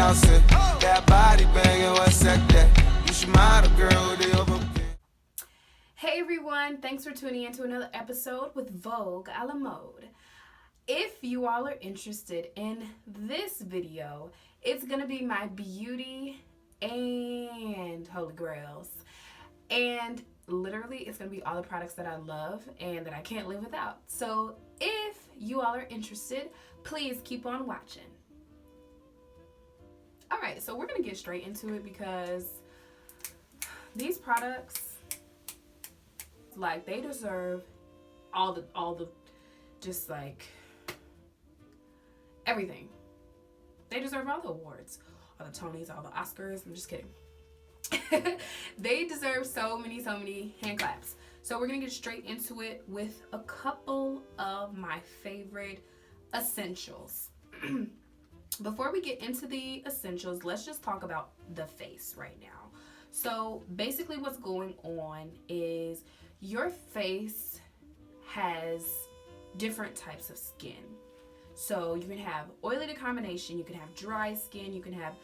bouncing. That body banging, what's that? You should model, girl, with the over. Hey everyone, thanks for tuning in to another episode with Vogue a la mode. If you all are interested in this video, it's going to be my beauty and holy grails. And literally, it's going to be all the products that I love and that I can't live without. So if you all are interested, please keep on watching. Alright, so we're going to get straight into it because these products, like, they deserve all the just like everything. They deserve all the awards, all the Tonys, all the Oscars. I'm just kidding. They deserve so many hand claps. So we're gonna get straight into it with a couple of my favorite essentials. Before we get into the essentials, let's just talk about the face right now. So basically what's going on is your face has different types of skin. So you can have oily to combination, you can have dry skin, you can have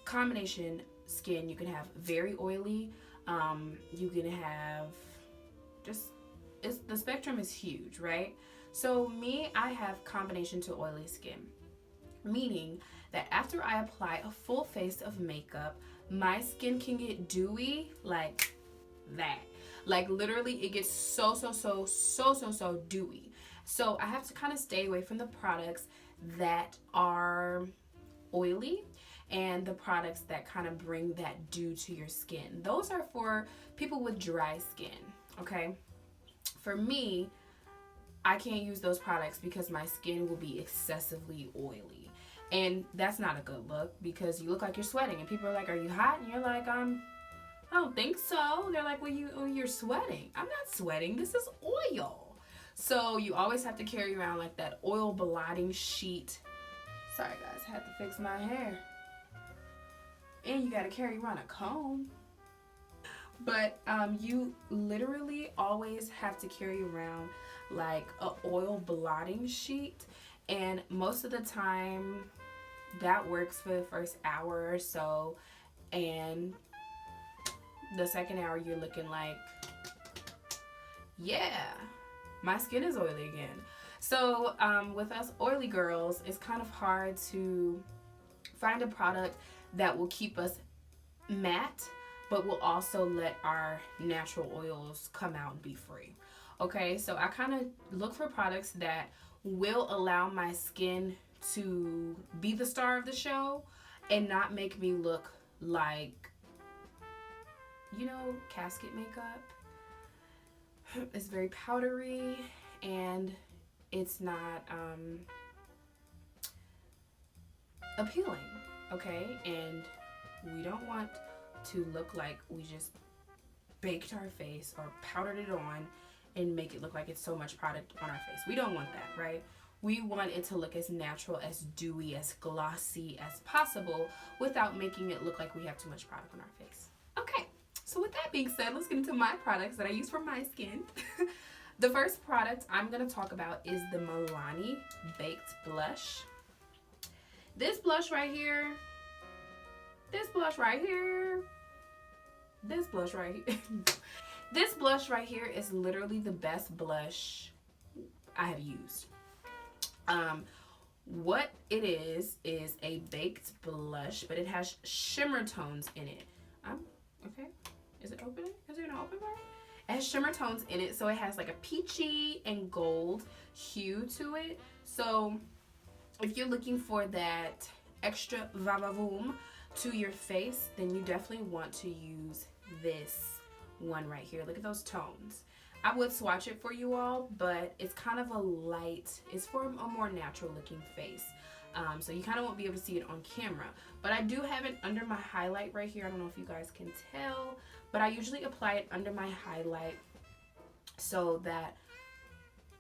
combination skin, you can have very oily, you can have the spectrum is huge, right? So me, I have combination to oily skin, meaning that after I apply a full face of makeup, my skin can get dewy like that. Like literally it gets so dewy. So I have to kind of stay away from the products that are oily and the products that kind of bring that dew to your skin. Those are for people with dry skin, okay? For me, I can't use those products because my skin will be excessively oily. And that's not a good look because you look like you're sweating and people are like, are you hot? And you're like, I don't think so. They're like, well, you're sweating. I'm not sweating. This is oil. So you always have to carry around like that oil blotting sheet. Sorry guys, I had to fix my hair. And you gotta carry around a comb. But you literally always have to carry around like a oil blotting sheet. And most of the time that works for the first hour or so. And the second hour you're looking like, yeah, my skin is oily again. So with us oily girls, it's kind of hard to find a product that will keep us matte, but will also let our natural oils come out and be free. Okay, so I kind of look for products that will allow my skin to be the star of the show and not make me look like, you know, casket makeup. It's very powdery and it's not appealing, okay? And we don't want to look like we just baked our face or powdered it on and make it look like it's so much product on our face. We don't want that, right? We want it to look as natural, as dewy, as glossy as possible without making it look like we have too much product on our face. Okay. So with that being said, let's get into my products that I use for my skin. The first product I'm going to talk about is the Milani Baked Blush. This blush right here, this blush right here is literally the best blush I have used. What it is a baked blush, but it has shimmer tones in it. Okay. Is it opening? Is it gonna open for me? It has shimmer tones in it, so it has like a peachy and gold hue to it. So if you're looking for that extra va-va-voom to your face, then you definitely want to use this one right here. Look at those tones. I would swatch it for you all, but it's kind of a light, it's for a more natural looking face. So you kind of won't be able to see it on camera. But I do have it under my highlight right here. I don't know if you guys can tell, but I usually apply it under my highlight so that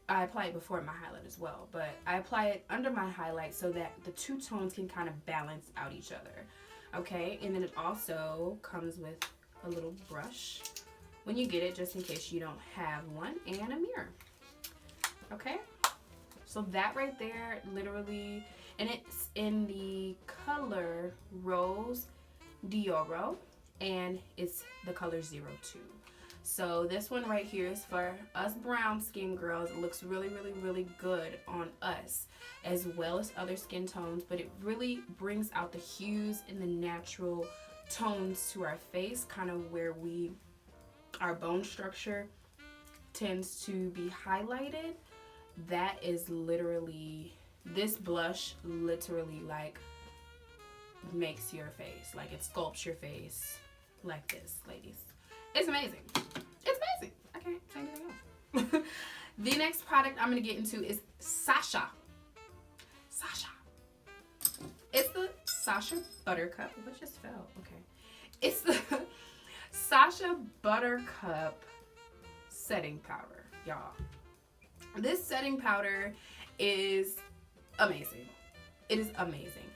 I apply it before my highlight as well. But I apply it under my highlight so that the two tones can kind of balance out each other. Okay, and then it also comes with a little brush when you get it, just in case you don't have one, and a mirror. Okay, so So that right there, literally, and it's in the color Rose Dioro, and it's the color 02. So this one right here is for us brown skin girls. It looks really, really, really good on us, as well as other skin tones, but it really brings out the hues and the natural tones to our face, kind of where our bone structure tends to be highlighted. That is literally, this blush literally like makes your face, like it sculpts your face like this, ladies. It's amazing. It's amazing. I can't say anything else. The next product I'm going to get into is Sacha. It's the Sacha Buttercup. What just fell? Okay. It's the Sacha Buttercup setting powder, y'all. This setting powder is amazing. It is amazing.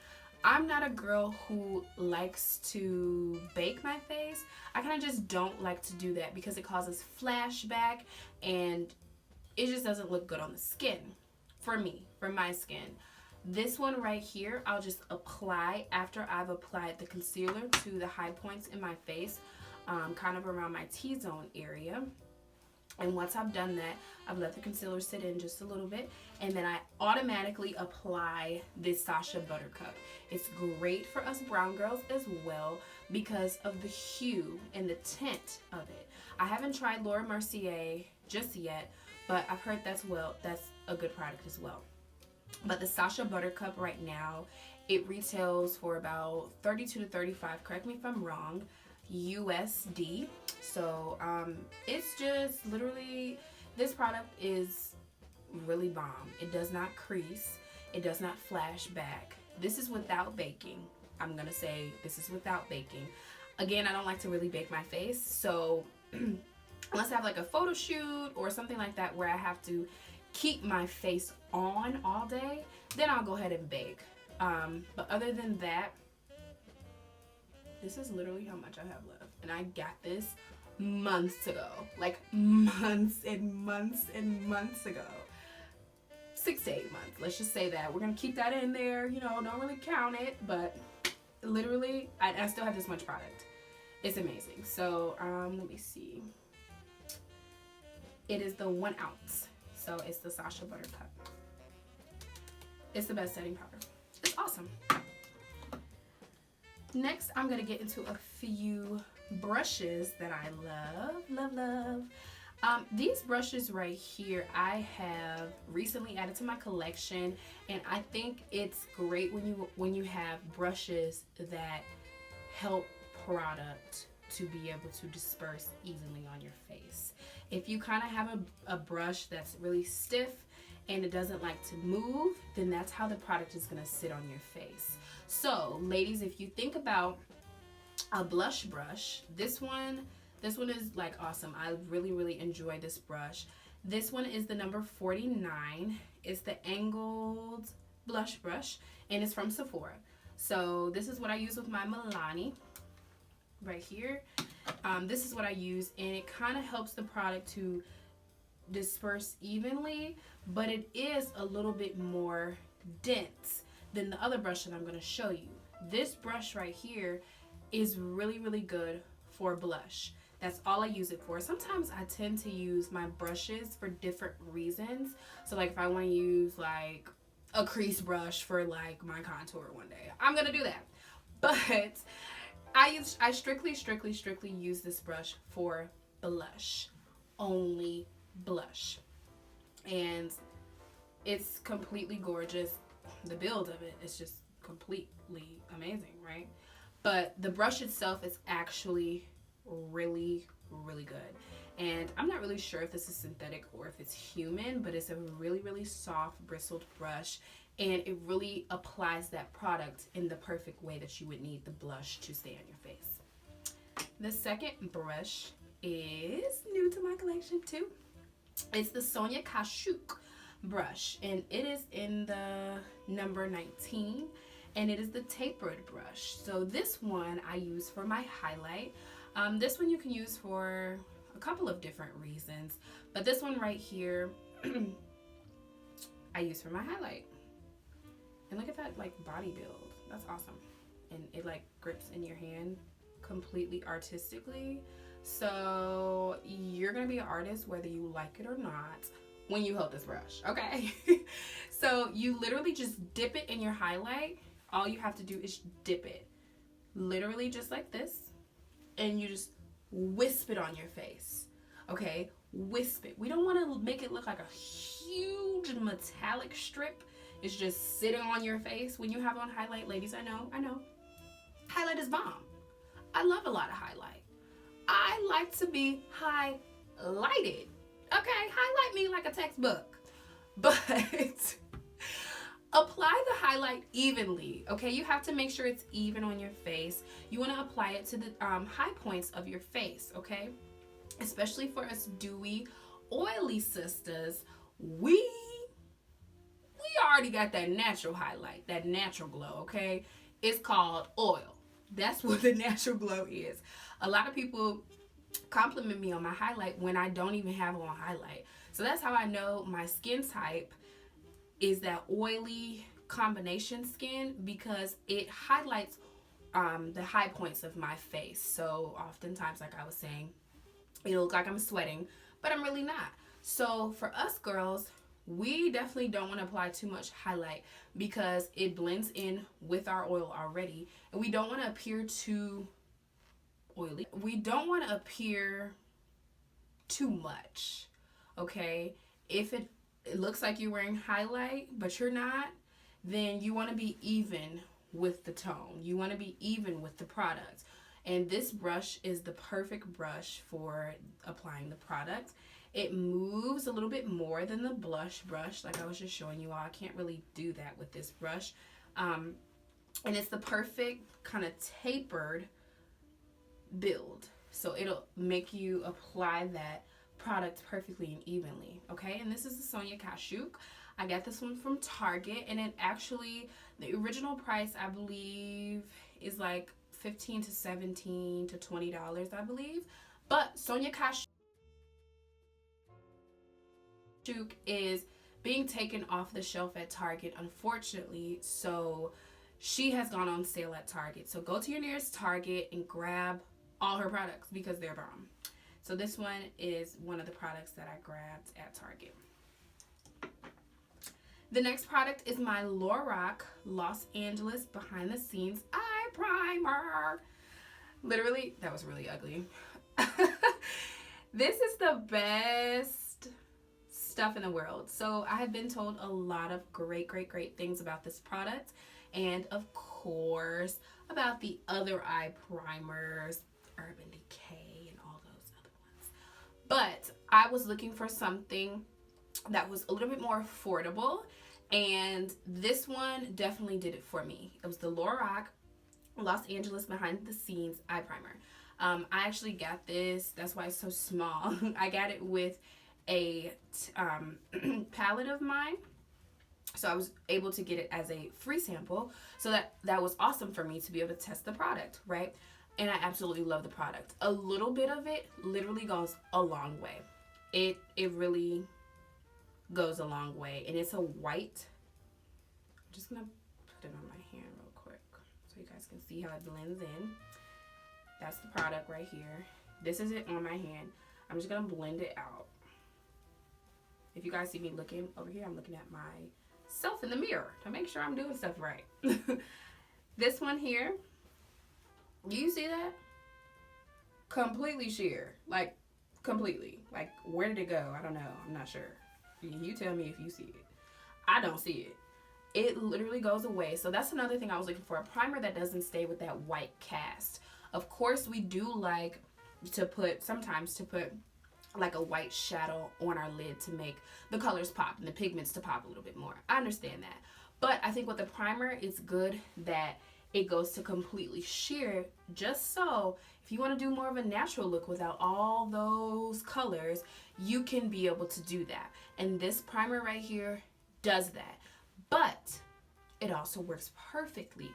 I'm not a girl who likes to bake my face. I kind of just don't like to do that because it causes flashback and it just doesn't look good on the skin. For me, for my skin. This one right here, I'll just apply after I've applied the concealer to the high points in my face, kind of around my T-zone area. And once I've done that, I've let the concealer sit in just a little bit, and then I automatically apply this Sacha Buttercup. It's great for us brown girls as well because of the hue and the tint of it. I haven't tried Laura Mercier just yet, but I've heard that's a good product as well. But the Sacha Buttercup right now, it retails for about $32 to $35, correct me if I'm wrong, USD. So it's just literally, this product is really bomb. It does not crease. It does not flash back. This is without baking. I'm gonna say this is without baking. Again, I don't like to really bake my face, so unless I have like a photo shoot or something like that where I have to keep my face on all day, then I'll go ahead and bake. But other than that, this is literally how much I have left. And I got this months ago. Like months and months and months ago. 6 to 8 months. Let's just say that. We're going to keep that in there. You know, don't really count it. But literally, I still have this much product. It's amazing. So, let me see. It is the 1 ounce. So, it's the Sacha Buttercup. It's the best setting powder. It's awesome. Next, I'm going to get into a few brushes that I love. These brushes right here, I have recently added to my collection, and I think it's great when you have brushes that help product to be able to disperse evenly on your face. If you kind of have a brush that's really stiff and it doesn't like to move, then that's how the product is going to sit on your face. So, ladies, if you think about a blush brush, this one is like awesome. I really enjoy this brush. This one is the number 49. It's the angled blush brush, and it's from Sephora. So this is what I use with my Milani right here. This is what I use, and it kind of helps the product to disperse evenly, but it is a little bit more dense than the other brush that I'm going to show you. This brush right here is really good for blush. That's all I use it for. Sometimes I tend to use my brushes for different reasons. So like if I want to use like a crease brush for like my contour one day, I'm gonna do that. But I strictly use this brush for blush. Only blush. And it's completely gorgeous. The build of it is just completely amazing, right? But the brush itself is actually really good. And I'm not really sure if this is synthetic or if it's human, but it's a really soft bristled brush, and it really applies that product in the perfect way that you would need the blush to stay on your face. The second brush is new to my collection too. It's the Sonia Kashuk brush, and it is in the number 19, and it is the Tapered brush. So this one I use for my highlight. This one you can use for a couple of different reasons, but this one right here, I use for my highlight. And look at that like body build. That's awesome. And it like grips in your hand completely artistically. So you're gonna be an artist whether you like it or not when you hold this brush, okay? So you literally just dip it in your highlight. All you have to do is dip it. Literally just like this. And you just wisp it on your face, okay? Wisp it. We don't want to make it look like a huge metallic strip. It's just sitting on your face when you have on highlight. Ladies, I know. Highlight is bomb. I love a lot of highlight. I like to be highlighted. Okay, highlight me like a textbook. But apply the highlight evenly, okay? You have to make sure it's even on your face. You want to apply it to the high points of your face, okay? Especially for us dewy, oily sisters, we already got that natural highlight, that natural glow, okay? It's called oil. That's what the natural glow is. A lot of people compliment me on my highlight when I don't even have on highlight. So that's how I know my skin type is that oily combination skin, because it highlights the high points of my face. So oftentimes, like I was saying, it'll look like I'm sweating, but I'm really not. So for us girls, we definitely don't want to apply too much highlight because it blends in with our oil already, and we don't want to appear too oily. We don't want to appear too much, okay? If it looks like you're wearing highlight but you're not, then you want to be even with the tone. You want to be even with the product. And this brush is the perfect brush for applying the product. It moves a little bit more than the blush brush, like I was just showing you all. I can't really do that with this brush. And it's the perfect kind of tapered build. So it'll make you apply that product perfectly and evenly, okay? And this is the Sonia Kashuk. I got this one from Target, and it actually, the original price I believe is like $15 to $17 to $20, I believe. But Sonia Kashuk is being taken off the shelf at Target, unfortunately. So she has gone on sale at Target. So go to your nearest Target and grab all her products because they're bomb. So this one is one of the products that I grabbed at Target. The next product is my Lorac Los Angeles Behind the Scenes Eye Primer. Literally, that was really ugly. This is the best stuff in the world. So I have been told a lot of great things about this product. And of course, about the other eye primers, Urban Decay and all those other ones. But I was looking for something that was a little bit more affordable, and this one definitely did it for me. It was the Lorac Los Angeles Behind the Scenes Eye Primer. I actually got this, that's why it's so small. I got it with a palette of mine, so I was able to get it as a free sample, so that was awesome for me to be able to test the product, right? And I absolutely love the product. A little bit of it literally goes a long way. It really goes a long way. And it's a white. I'm just gonna put it on my hand real quick so you guys can see how it blends in. That's the product right here. This is it on my hand. I'm just gonna blend it out. If you guys see me looking over here, I'm looking at myself in the mirror to make sure I'm doing stuff right. This one here, do you see that? Completely sheer. Like, completely. Like, where did it go? I don't know. I'm not sure. You tell me if you see it. I don't see it. It literally goes away. So that's another thing I was looking for. A primer that doesn't stay with that white cast. Of course, we do like to put, sometimes to put like a white shadow on our lid to make the colors pop and the pigments to pop a little bit more. I understand that. But I think with the primer, it's good that it goes to completely sheer, just so if you want to do more of a natural look without all those colors, you can be able to do that. And this primer right here does that. But it also works perfectly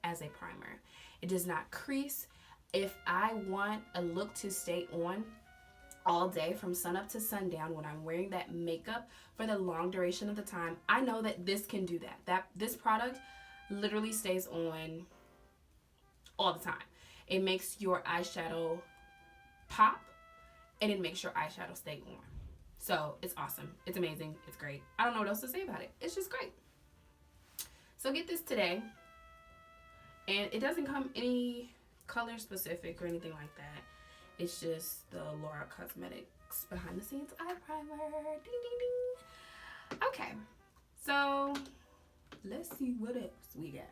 as a primer. It does not crease. If I want a look to stay on all day from sun up to sundown when I'm wearing that makeup for the long duration of the time, I know that this can do that. This product literally stays on all the time. It makes your eyeshadow pop, and it makes your eyeshadow stay on. So it's awesome. It's amazing. It's great. I don't know what else to say about it. It's just great. So get this today. And it doesn't come any color specific or anything like that. It's just the Lorac Cosmetics behind the scenes eye primer. Ding, ding, ding. Okay. So let's see what else we got.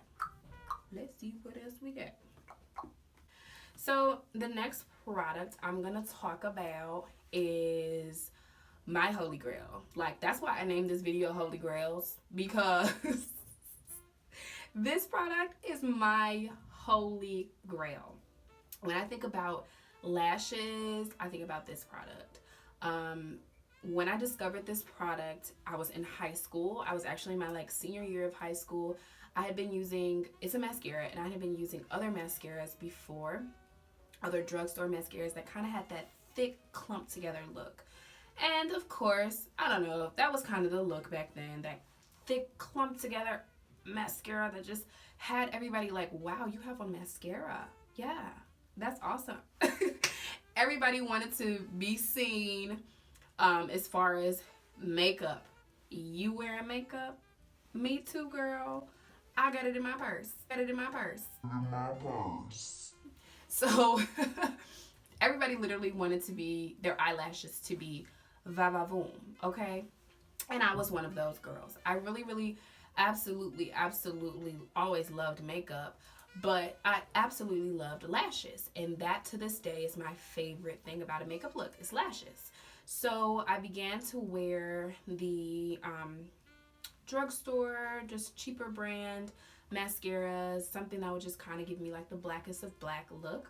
So the next product I'm going to talk about is my Holy Grail. Like, that's why I named this video Holy Grails, because this product is my Holy Grail. When I think about lashes, I think about this product. When I discovered this product, I was in high school. I was actually in my senior year of high school. I had been using, it's a mascara, and I had been using other mascaras before, other drugstore mascaras that kind of had that thick clumped together look. And of course, I don't know, that was kind of the look back then, that thick clumped together mascara that just had everybody like, wow, you have a mascara. Yeah, that's awesome. Everybody wanted to be seen as far as makeup. You wearing makeup? Me too, girl. I got it in my purse. So everybody literally wanted to be, their eyelashes to be VALM, okay? And I was one of those girls. I really, absolutely always loved makeup, but I absolutely loved lashes. And that to this day is my favorite thing about a makeup look, is lashes. So I began to wear the drugstore, just cheaper brand mascaras, something that would just kind of give me like the blackest of black look.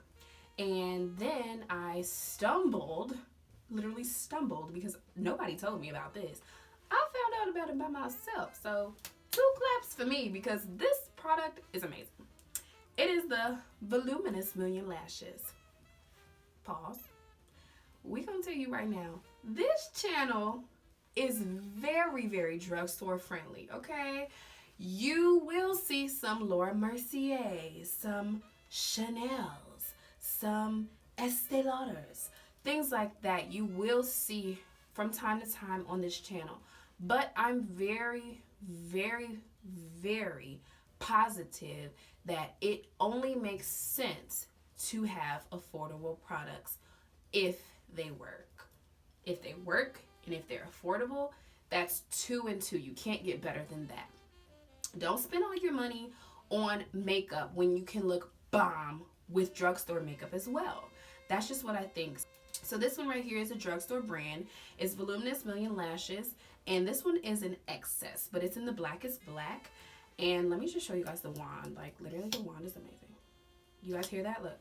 And then I literally stumbled, because nobody told me about this. I found out about it by myself. So 2 claps for me, because this product is amazing. It is the Voluminous Million Lashes. Pause. We're going to tell you right now, this channel is very drugstore friendly, okay? You will see some Laura Merciers, some Chanel's, some Estee Lauders, things like that you will see from time to time on this channel. But I'm very positive that it only makes sense to have affordable products if they work. If they work and if they're affordable, that's 2 and 2. You can't get better than that. Don't spend all your money on makeup when you can look bomb with drugstore makeup as well. That's just what I think. So this one right here is a drugstore brand. It's Voluminous Million Lashes, and this one is an excess, but it's in the blackest black. And let me just show you guys the wand. Like, literally, the wand is amazing. You guys hear that? Look.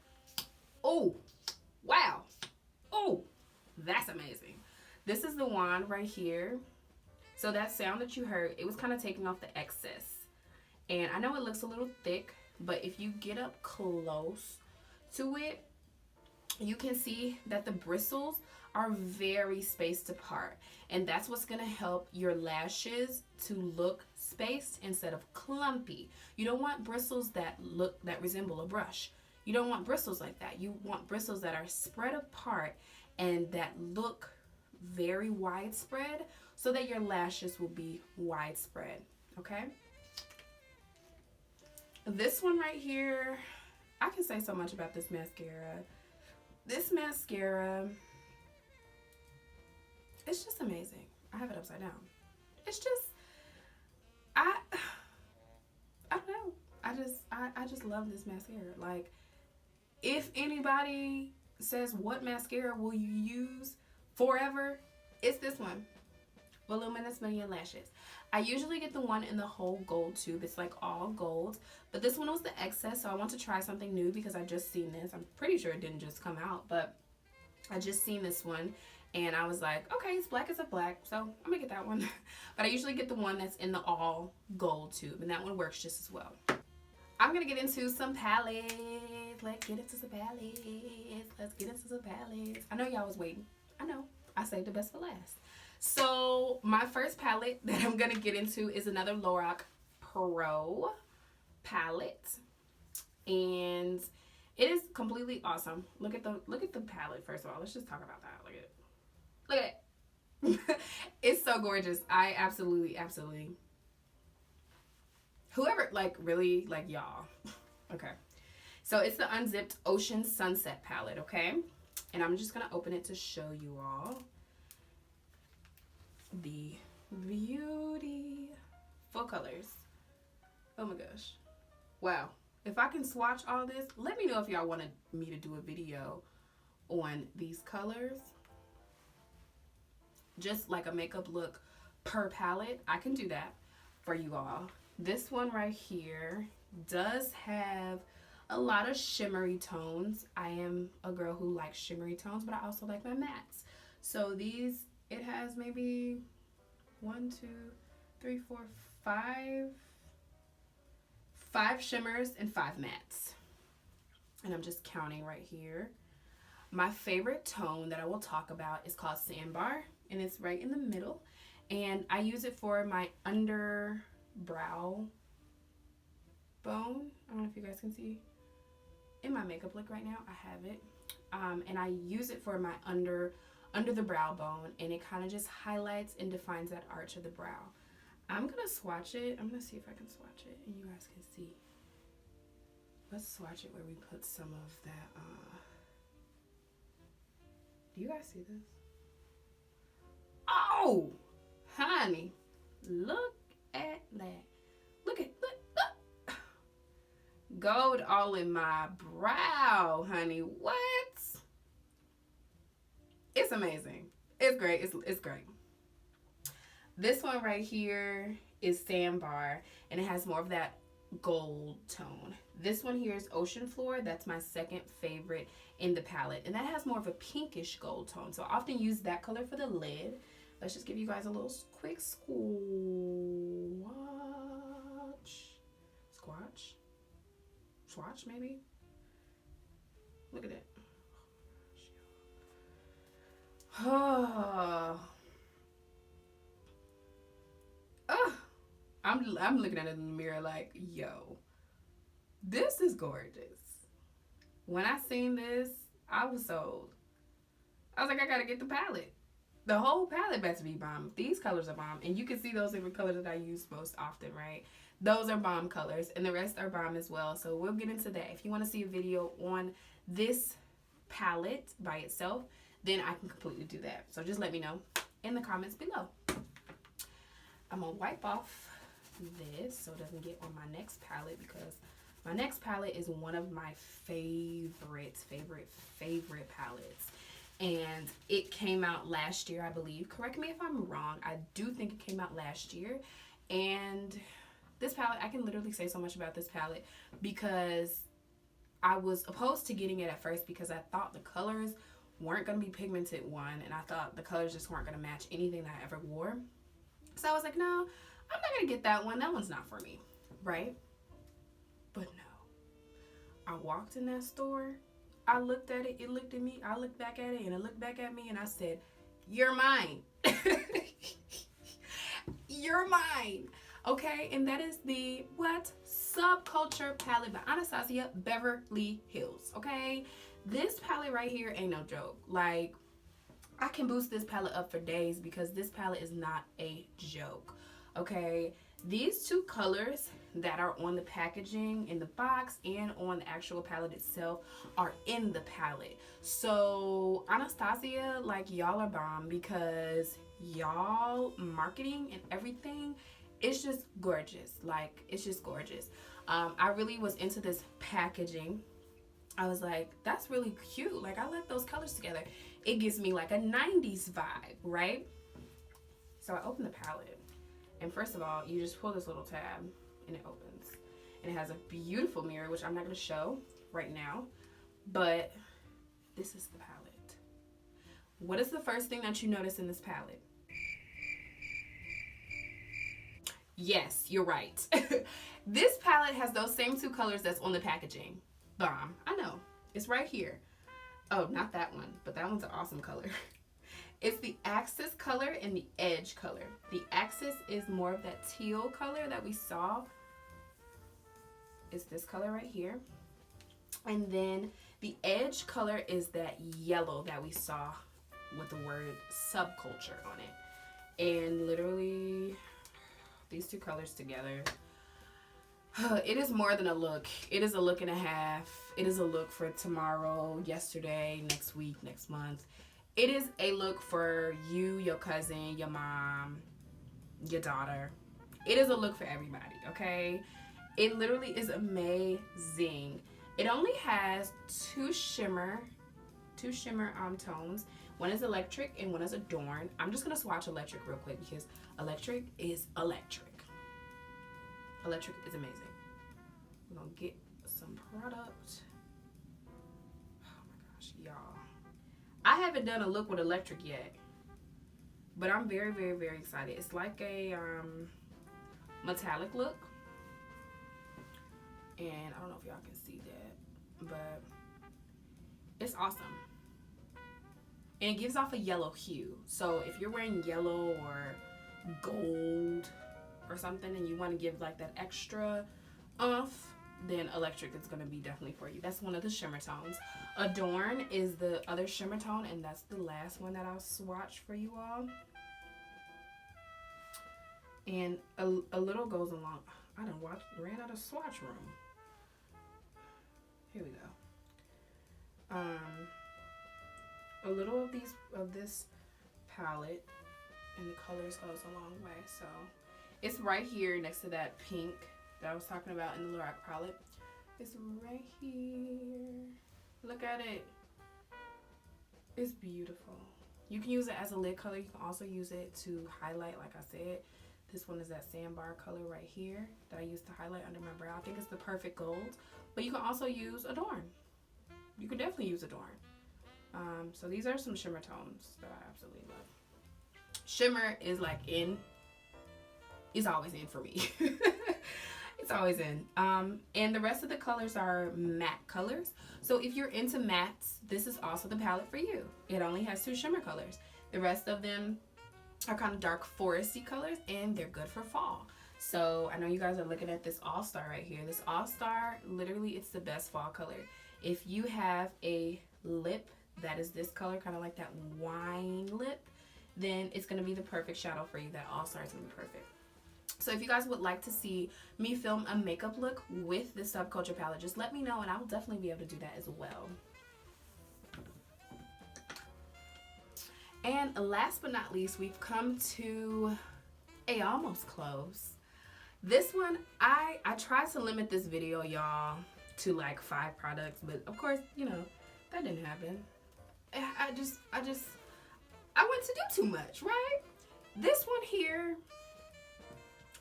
Oh, wow. Oh, that's amazing. This is the wand right here. So that sound that you heard, it was kind of taking off the excess. And I know it looks a little thick, but if you get up close to it, you can see that the bristles are very spaced apart. And that's what's going to help your lashes to look spaced instead of clumpy. You don't want bristles that resemble a brush. You don't want bristles like that. You want bristles that are spread apart and that look very widespread, so that your lashes will be widespread, okay? This one right here, I can say so much about this mascara. This mascara, it's just amazing. I have it upside down. It's just, I don't know. I just love this mascara. Like, if anybody says what mascara will you use forever, it's this one. Voluminous Million Lashes. I usually get the one in the whole gold tube. It's like all gold, but this one was the excess, so I want to try something new because I just seen this. I'm pretty sure it didn't just come out, but I just seen this one and I was like, okay, it's black as a black, so I'm gonna get that one. But I usually get the one that's in the all gold tube, and that one works just as well. I'm gonna get into some palettes. Let's get into some palettes. I know y'all was waiting. I know, I saved the best for last. So my first palette that I'm gonna get into is another Lorac Pro palette, and it is completely awesome. Look at the palette first of all. Let's just talk about that. Look at it. It's so gorgeous. I absolutely. Whoever really y'all. Okay. So it's the Unzipped Ocean Sunset palette, okay? And I'm just gonna open it to show you all the beauty. Full colors. Oh my gosh. Wow. If I can swatch all this, let me know if y'all wanted me to do a video on these colors. Just like a makeup look per palette. I can do that for you all. This one right here does have a lot of shimmery tones. I am a girl who likes shimmery tones, but I also like my mattes. So these, it has maybe 1, 2, 3, 4, 5 shimmers and 5 mattes. And I'm just counting right here. My favorite tone that I will talk about is called Sandbar, and it's right in the middle. And I use it for my underbrow bone. I don't know if you guys can see. In my makeup look right now, I have it. And I use it for my under the brow bone, and it kind of just highlights and defines that arch of the brow. I'm gonna swatch it. I'm gonna see if I can swatch it and you guys can see. Let's swatch it where we put some of that. Do you guys see this? Oh, honey, look at that. Look. Gold all in my brow, honey. What? It's amazing. It's great. It's great. This one right here is Sandbar, and it has more of that gold tone. This one here is Ocean Floor. That's my second favorite in the palette, and that has more of a pinkish gold tone. So I often use that color for the lid. Let's just give you guys a little quick swatch maybe. Look at it. Oh. I'm looking at it in the mirror like, yo, this is gorgeous. When I seen this, I was sold. I was like, I gotta get the palette. The whole palette better be bomb. These colors are bomb. And you can see those are the colors that I use most often, right? Those are bomb colors, and the rest are bomb as well. So we'll get into that. If you want to see a video on this palette by itself, then I can completely do that. So just let me know in the comments below. I'm gonna wipe off this so it doesn't get on my next palette, because my next palette is one of my favorite palettes. And it came out last year, I believe. Correct me if I'm wrong. I do think it came out last year. And this palette, I can literally say so much about this palette, because I was opposed to getting it at first because I thought the colors weren't going to be pigmented, one, and I thought the colors just weren't going to match anything that I ever wore. So I was like, no, I'm not going to get that one. That one's not for me, right? But no. I walked in that store. I looked at it. It looked at me. I looked back at it, and it looked back at me, and I said, you're mine. You're mine. Okay, and that is the Subculture palette by Anastasia Beverly Hills. Okay, this palette right here ain't no joke. Like, I can boost this palette up for days because this palette is not a joke. Okay, these two colors that are on the packaging, in the box, and on the actual palette itself are in the palette. So Anastasia, like, y'all are bomb, because y'all marketing and everything, it's just gorgeous. Like, it's just gorgeous. I really was into this packaging. I was like, that's really cute. Like, I like those colors together. It gives me like a 90s vibe, right? So I open the palette, and first of all, you just pull this little tab and it opens, and it has a beautiful mirror, which I'm not going to show right now, but this is the palette. What is the first thing that you notice in this palette? Yes, you're right. This palette has those same two colors that's on the packaging. Bomb. I know. It's right here. Oh, not that one, but that one's an awesome color. It's the Axis color and the Edge color. The Axis is more of that teal color that we saw. It's this color right here. And then the Edge color is that yellow that we saw with the word subculture on it. And literally, these two colors together, it is more than a look. It is a look and a half. It is a look for tomorrow, yesterday, next week, next month. It is a look for you, your cousin, your mom, your daughter. It is a look for everybody, okay? It literally is amazing. It only has two shimmer tones. One is electric and one is adorned. I'm just gonna swatch electric real quick because electric is electric. Electric is amazing. We're gonna get some product. Oh my gosh, y'all. I haven't done a look with electric yet, but I'm very, very, very excited. It's like a metallic look. And I don't know if y'all can see that, but it's awesome. And it gives off a yellow hue. So if you're wearing yellow or gold or something and you want to give like that extra oomph, then electric is going to be definitely for you. That's one of the shimmer tones. Adorn is the other shimmer tone, and that's the last one that I'll swatch for you all. And a little goes along. I done ran out of swatch room. Here we go. A little of this palette and the colors goes a long way. So it's right here next to that pink that I was talking about in the Lorac palette. It's right here. Look at it. It's beautiful. You can use it as a lid color. You can also use it to highlight, like I said. This one is that sandbar color right here that I use to highlight under my brow. I think it's the perfect gold. But you can also use Adorn. You could definitely use Adorn. So these are some shimmer tones that I absolutely love. Shimmer is like is always in for me. It's always in. And the rest of the colors are matte colors. So if you're into mattes, this is also the palette for you. It only has two shimmer colors. The rest of them are kind of dark foresty colors, and they're good for fall. So I know you guys are looking at this All-Star right here. This All-Star, literally, it's the best fall color. If you have a lip that is this color, kind of like that wine lip, then it's going to be the perfect shadow for you. That All-Star is going to be perfect. So if you guys would like to see me film a makeup look with the Subculture palette, just let me know and I will definitely be able to do that as well. And last but not least, we've come to a almost close. This one, I tried to limit this video, y'all, to like 5 products, but of course, you know, that didn't happen. I went to do too much, right? This one here,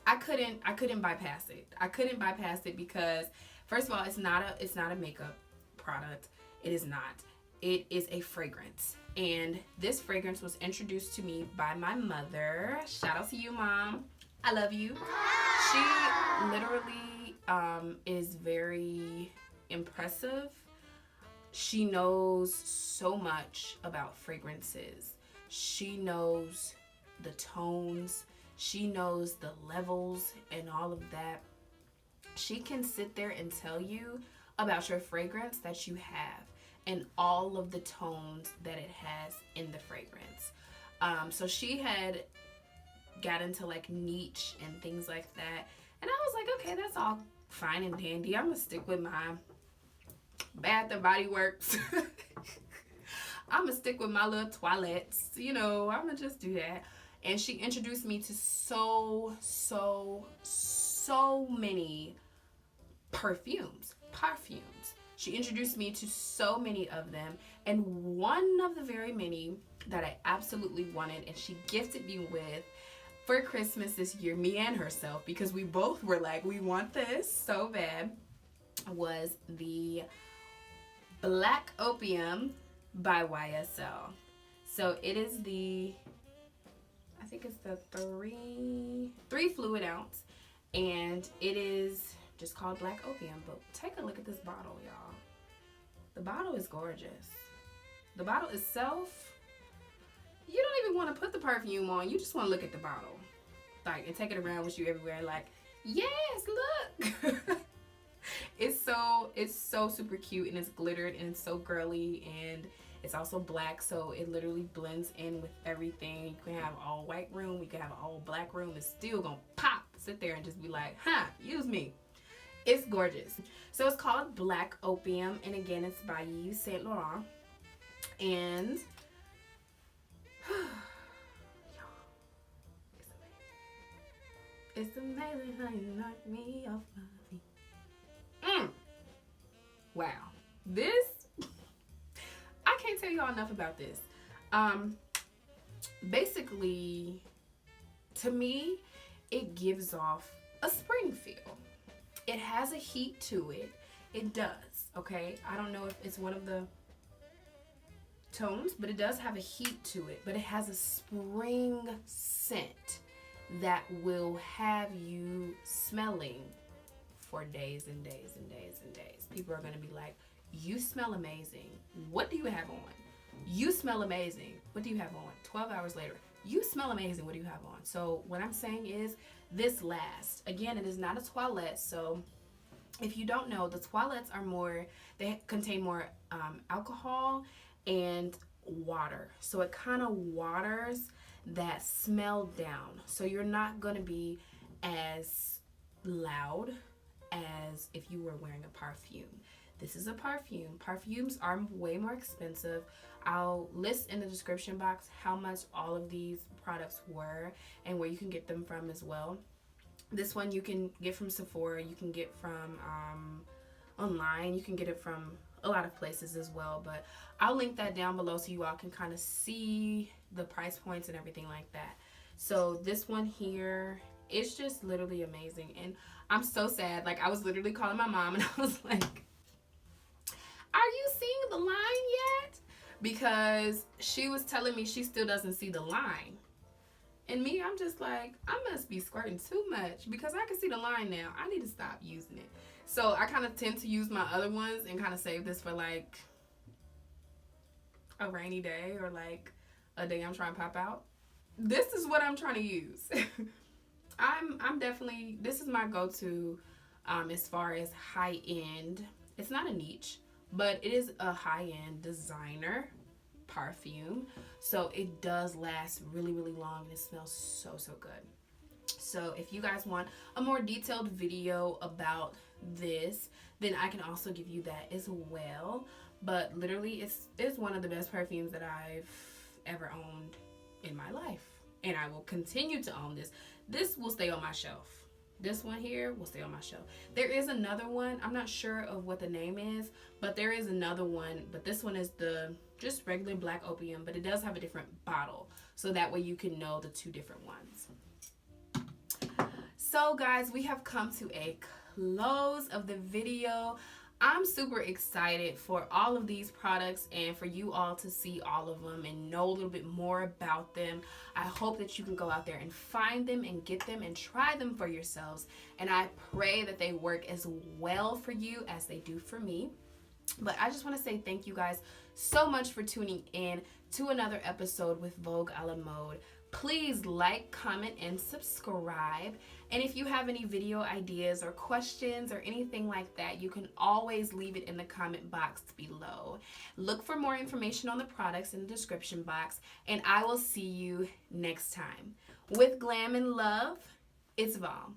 I couldn't bypass it. I couldn't bypass it because, first of all, it's not a makeup product. It is not. It is a fragrance. And this fragrance was introduced to me by my mother. Shout out to you, Mom. I love you. She literally is very impressive. She knows so much about fragrances. She knows the tones. She knows the levels and all of that. She can sit there and tell you about your fragrance that you have and all of the tones that it has in the fragrance. So she had got into like niche and things like that. And I was like, okay, that's all fine and dandy. I'm gonna stick with my Bath and Body Works. I'm gonna stick with my little toilettes. You know, I'm gonna just do that. And she introduced me to so many perfumes. She introduced me to so many of them. And one of the very many that I absolutely wanted, and she gifted me with for Christmas this year, me and herself, because we both were like, we want this so bad, was the Black Opium by YSL. So it is the, I think it's the 3 fluid ounce, and it is just called Black Opium. But take a look at this bottle, y'all. The bottle is gorgeous. The bottle itself you don't even want to put the perfume on. You just want to look at the bottle, like, and take it around with you everywhere. Like, yes, look. It's so super cute, and it's glittered, and it's so girly, and it's also black, so it literally blends in with everything. You can have all white room, you can have an all black room. It's still gonna pop. Sit there and just be like, huh, use me. It's gorgeous. So it's called Black Opium, and again, it's by Yves Saint Laurent. And it's amazing how you knock me off my feet. Wow. This, I can't tell y'all enough about this. Basically, to me, it gives off a spring feel. It has a heat to it. It does, okay? I don't know if it's one of the tones, but it does have a heat to it. But it has a spring scent that will have you smelling for days and days and days and days. People are going to be like, you smell amazing. What do you have on? You smell amazing. What do you have on? 12 hours later, you smell amazing. What do you have on? So what I'm saying is this lasts. Again, it is not a toilette. So if you don't know, the toilettes are more, they contain more alcohol and water. So it kind of waters that smell down. So you're not going to be as loud as if you were wearing a perfume. This is a perfume. Perfumes are way more expensive. I'll list in the description box how much all of these products were and where you can get them from as well. This one you can get from Sephora. You can get from online. You can get it from a lot of places as well. But I'll link that down below so you all can kind of see the price points and everything like that. So this one here, it's just literally amazing. And I'm so sad. Like, I was literally calling my mom and I was like, are you seeing the line yet? Because she was telling me she still doesn't see the line. And me, I'm just like, I must be squirting too much because I can see the line now. I need to stop using it. So I kind of tend to use my other ones and kind of save this for like a rainy day or like a day I'm trying to pop out. This is what I'm trying to use. I'm definitely, this is my go-to as far as high-end. It's not a niche, but it is a high-end designer perfume. So it does last really, really long and it smells so, so good. So if you guys want a more detailed video about this, then I can also give you that as well. But literally, it's one of the best perfumes that I've ever owned in my life. And I will continue to own this. This will stay on my shelf. This one here will stay on my shelf. There is another one. I'm not sure of what the name is, but there is another one. But this one is the just regular Black Opium, but it does have a different bottle. So that way you can know the two different ones. So guys, we have come to a close of the video. I'm super excited for all of these products and for you all to see all of them and know a little bit more about them. I hope that you can go out there and find them and get them and try them for yourselves. And I pray that they work as well for you as they do for me. But I just want to say thank you guys so much for tuning in to another episode with Vogue a la Mode. Please like, comment, and subscribe. And if you have any video ideas or questions or anything like that, you can always leave it in the comment box below. Look for more information on the products in the description box, and I will see you next time. With glam and love, it's VALM.